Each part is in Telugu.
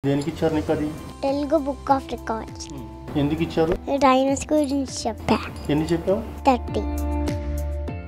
దేనికి ఇచ్చారు నీకు అది? Telugu book of records. ఎందుకు ఇచ్చారు? డైనోస్ గురించి చెప్పా. ఎన్ని చెప్పావు? 30.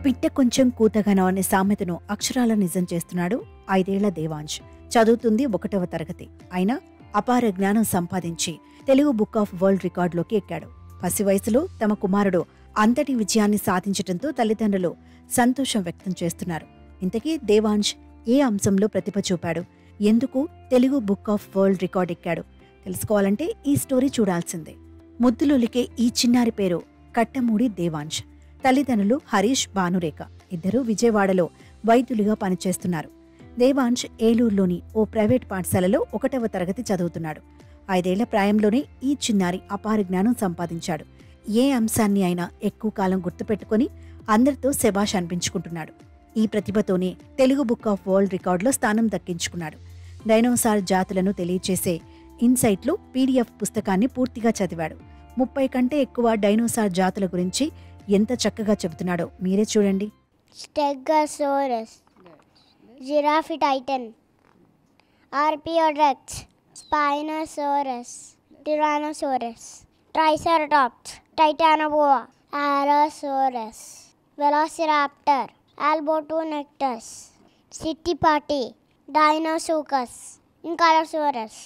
పిట్ట కొంచెం కూతగనం అనే సామెతను అక్షరాల నిజం చేస్తున్నాడు 5 ఏళ్ల దేవాంశ్. చదువుతుంది 1వ తరగతి. అయినా అపార జ్ఞానం సంపాదించి తెలుగు బుక్ ఆఫ్ వరల్డ్ రికార్డులోకి ఎక్కాడు. పసి వయసులో తమ కుమారుడు అంతటి విజయాన్ని సాధించటంతో తల్లిదండ్రులు సంతోషం వ్యక్తం చేస్తున్నారు. ఇంతకీ దేవాంశ్ ఏ అంశంలో ప్రతిభ చూపాడు? ఎందుకు Telugu book of world record ఎక్కాడు? తెలుసుకోవాలంటే ఈ స్టోరీ చూడాల్సిందే. ముద్దులొలికే ఈ చిన్నారి పేరు కట్టమూడి దేవాంశ్. తల్లిదండ్రులు హరీష్, భానురేఖ. ఇద్దరూ విజయవాడలో వైద్యులుగా పనిచేస్తున్నారు. దేవాంశ్ ఏలూరులోని ఓ ప్రైవేట్ పాఠశాలలో 1వ తరగతి చదువుతున్నాడు. 5 ఏళ్ల ప్రాయంలోనే ఈ చిన్నారి అపార జ్ఞానం సంపాదించాడు. ఏ అంశాన్ని అయినా ఎక్కువ కాలం గుర్తుపెట్టుకుని అందరితో శభాష్ అనిపించుకుంటున్నాడు. ఈ ప్రతిభతోనే తెలుగు బుక్ ఆఫ్ వరల్డ్ రికార్డులో స్థానం దక్కించుకున్నాడు. డైనోసార్ జాతులను తెలియచేసే ఇన్సైట్లో పీడిఎఫ్ పుస్తకాన్ని పూర్తిగా చదివాడు. 30 కంటే ఎక్కువ డైనోసార్ జాతుల గురించి ఎంత చక్కగా చెబుతున్నాడో మీరే చూడండి. Stegosaurus, giraffatitan, archaeopteryx, spinosaurus, tyrannosaurus, triceratops, titanoboa, allosaurus, velociraptor, albertonectes, citipati, deinosuchus, ankylosaurus,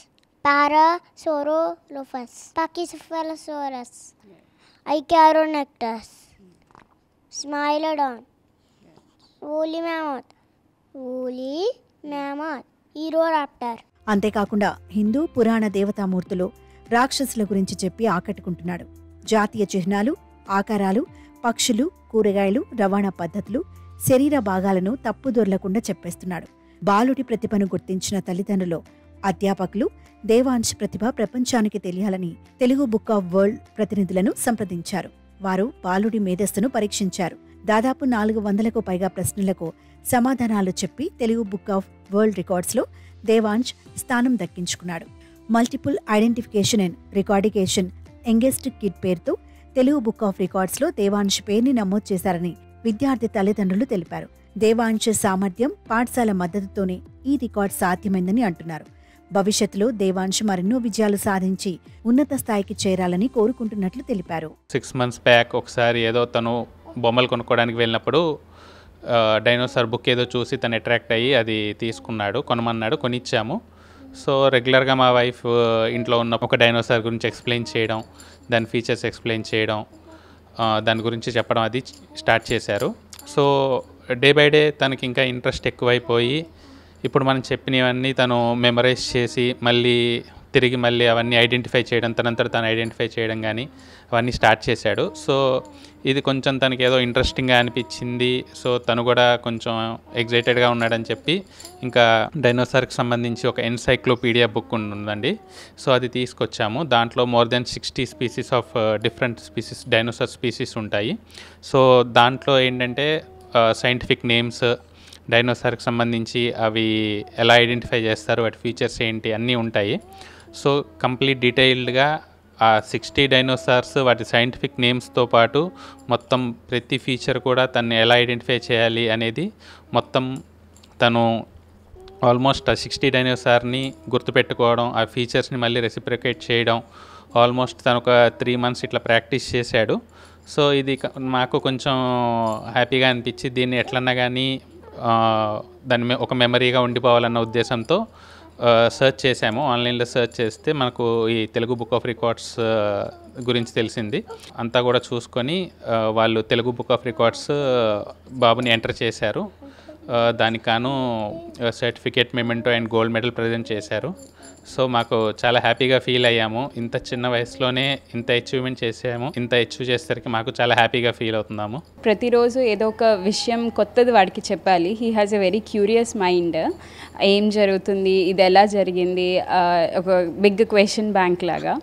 parasaurolophus, pachycephalosaurus, ఐకారోనెక్టస్, స్మైలోడాన్, వూలీ మ్యామత్, ఈరోరాప్టర్. అంతేకాకుండా హిందూ పురాణ దేవతామూర్తులు, రాక్షసుల గురించి చెప్పి ఆకట్టుకుంటున్నాడు. జాతీయ చిహ్నాలు, ఆకారాలు, పక్షులు, కూరగాయలు, రవాణా పద్ధతులు, శరీర భాగాలను తప్పుదొర్లకుండా చెప్పేస్తున్నాడు. బాలుడి ప్రతిభను గుర్తించిన తల్లిదండ్రులు, అధ్యాపకులు దేవాంశ్ ప్రతిభ ప్రపంచానికి తెలియాలని తెలుగు బుక్ ఆఫ్ వరల్డ్ ప్రతినిధులను సంప్రదించారు. వారు బాలుడి మేధస్సును పరీక్షించారు. దాదాపు 400కు పైగా ప్రశ్నలకు సమాధానాలు చెప్పి తెలుగు బుక్ ఆఫ్ వరల్డ్ రికార్డ్స్లో దేవాంశ్ స్థానం దక్కించుకున్నాడు. మల్టిపుల్ ఐడెంటిఫికేషన్ అండ్ రికార్డికేషన్ యంగెస్ట్ కిడ్ పేరుతో తెలుగు బుక్ ఆఫ్ రికార్డ్స్లో దేవాంశ్ పేరుని నమోదు చేశారని విద్యార్థి తల్లిదండ్రులు తెలిపారు. దేవాంశ్ సామర్థ్యం, పాఠశాల మద్దతుతోనే ఈ రికార్డ్ సాధ్యమైందని అంటున్నారు. భవిష్యత్తులో దేవాంశ్ మరెన్నో విజయాలు సాధించి ఉన్నత స్థాయికి చేరాలని కోరుకుంటున్నట్లు తెలిపారు. 6 months బ్యాక్ ఒకసారి ఏదో తను బొమ్మలు కొనుక్కోవడానికి వెళ్ళినప్పుడు డైనోసార్ బుక్ ఏదో చూసి తను అట్రాక్ట్ అయ్యి అది తీసుకున్నాడు, కొనమన్నాడు, కొనిచ్చాము. సో రెగ్యులర్గా మా వైఫ్ ఇంట్లో ఉన్న ఒక డైనోసార్ గురించి ఎక్స్ప్లెయిన్ చేయడం, దాని ఫీచర్స్ ఎక్స్ప్లెయిన్ చేయడం, దాని గురించి చెప్పడం అది స్టార్ట్ చేశారు. సో డే బై డే తనకి ఇంకా ఇంట్రెస్ట్ ఎక్కువైపోయి ఇప్పుడు మనం చెప్పినవన్నీ తను మెమరైజ్ చేసి మళ్ళీ అవన్నీ ఐడెంటిఫై చేయడం, తనంతట తను ఐడెంటిఫై చేయడం కానీ అవన్నీ స్టార్ట్ చేశాడు. సో ఇది కొంచెం తనకి ఏదో ఇంట్రెస్టింగ్గా అనిపించింది. సో తను కూడా కొంచెం ఎగ్జైటెడ్గా ఉన్నాడని చెప్పి ఇంకా డైనోసార్కి సంబంధించి ఒక ఎన్సైక్లోపీడియా బుక్ ఉందండి. సో అది తీసుకొచ్చాము. దాంట్లో more than 60 species of different species dinosaur species ఉంటాయి. సో దాంట్లో ఏంటంటే సైంటిఫిక్ నేమ్స్, డైనోసార్కి సంబంధించి అవి ఎలా ఐడెంటిఫై చేస్తారు, వాటి ఫీచర్స్ ఏంటి అన్నీ ఉంటాయి. సో కంప్లీట్ డీటెయిల్డ్గా ఆ 60 డైనోసార్స్ వాటి సైంటిఫిక్ నేమ్స్తో పాటు మొత్తం ప్రతి ఫీచర్ కూడా తను ఎలా ఐడెంటిఫై చేయాలి అనేది మొత్తం తను ఆల్మోస్ట్ ఆ 60 డైనోసార్ని గుర్తుపెట్టుకోవడం, ఆ ఫీచర్స్ని మళ్ళీ రెసిప్రికేట్ చేయడం ఆల్మోస్ట్ తను ఒక 3 months ఇట్లా ప్రాక్టీస్ చేశాడు. సో ఇది మాకు కొంచెం హ్యాపీగా అనిపించి దీన్ని ఎట్లన్నా కానీ దాన్ని ఒక మెమరీగా ఉండిపోవాలన్న ఉద్దేశంతో సెర్చ్ చేసాము. ఆన్లైన్లో సెర్చ్ చేస్తే మనకు ఈ తెలుగు బుక్ ఆఫ్ రికార్డ్స్ గురించి తెలిసింది. అంతా కూడా చూసుకొని వాళ్ళు తెలుగు బుక్ ఆఫ్ రికార్డ్స్ బాబుని ఎంటర్ చేశారు. దానికి గాను certificate, memento and gold medal present చేశారు. సో మాకు చాలా హ్యాపీగా ఫీల్ అయ్యాము. ఇంత చిన్న వయసులోనే ఇంత అచీవ్మెంట్ చేసాము. ఇంత అచీవ్ చేసేసరికి మాకు చాలా హ్యాపీగా ఫీల్ అవుతున్నాము. ప్రతిరోజు ఏదో ఒక విషయం కొత్తది వాడికి చెప్పాలి. He has a very curious mind. ఏం జరుగుతుంది, ఇది ఎలా జరిగింది, ఒక బిగ్ క్వశ్చన్ బ్యాంక్ లాగా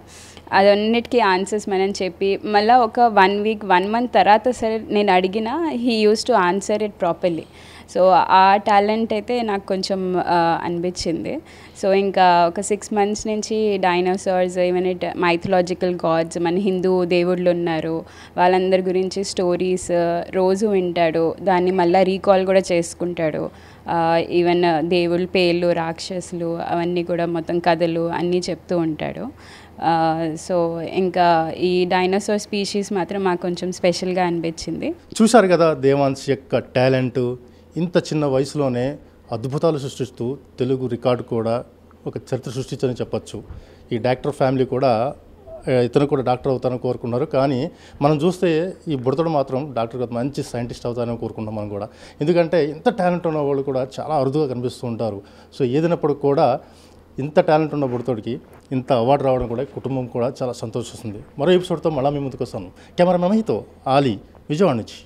అదన్నిటికీ ఆన్సర్స్ మనం చెప్పి మళ్ళీ ఒక 1 week 1 month తర్వాత సరే నేను అడిగినా he use to answer it properly. So ఆ టాలెంట్ అయితే నాకు కొంచెం అనిపించింది. సో ఇంకా ఒక 6 months నుంచి dinosaurs, even it mythological gods, మన హిందూ దేవుళ్ళు ఉన్నారు, వాళ్ళందరి గురించి స్టోరీస్ రోజు వింటాడు, దాన్ని మళ్ళీ రీకాల్ కూడా చేసుకుంటాడు. ఈవెన్ దేవుళ్ళ పేర్లు, రాక్షసులు, అవన్నీ కూడా మొత్తం కథలు అన్నీ చెప్తూ ఉంటాడు. సో ఇంకా ఈ డైనోసార్ స్పీషీస్ మాత్రం మాకు కొంచెం స్పెషల్గా అనిపించింది. చూశారు కదా దేవాంశ్ యొక్క టాలెంట్. ఇంత చిన్న వయసులోనే అద్భుతాలు సృష్టిస్తూ తెలుగు రికార్డు కూడా ఒక చరిత్ర సృష్టించని చెప్పచ్చు. ఈ డాక్టర్ ఫ్యామిలీ కూడా ఇతను కూడా డాక్టర్ అవుతానని కోరుకున్నారు. కానీ మనం చూస్తే ఈ బుడతడు మాత్రం డాక్టర్ కాదు, మంచి సైంటిస్ట్ అవుతానని కోరుకుంటాం మనం కూడా. ఎందుకంటే ఇంత టాలెంట్ ఉన్న వాళ్ళు కూడా చాలా అరుదుగా కనిపిస్తూ ఉంటారు. సో ఏదైనప్పుడు కూడా ఇంత టాలెంట్ ఉన్న బుడతడికి ఇంత అవార్డు రావడం కూడా కుటుంబం కూడా చాలా సంతోషిస్తుంది. మరో ఎపిసోడ్తో మళ్ళీ మీ ముందుకు వస్తాను. కెమెరా మహితో ఆలీ, విజయవాడ నుంచి.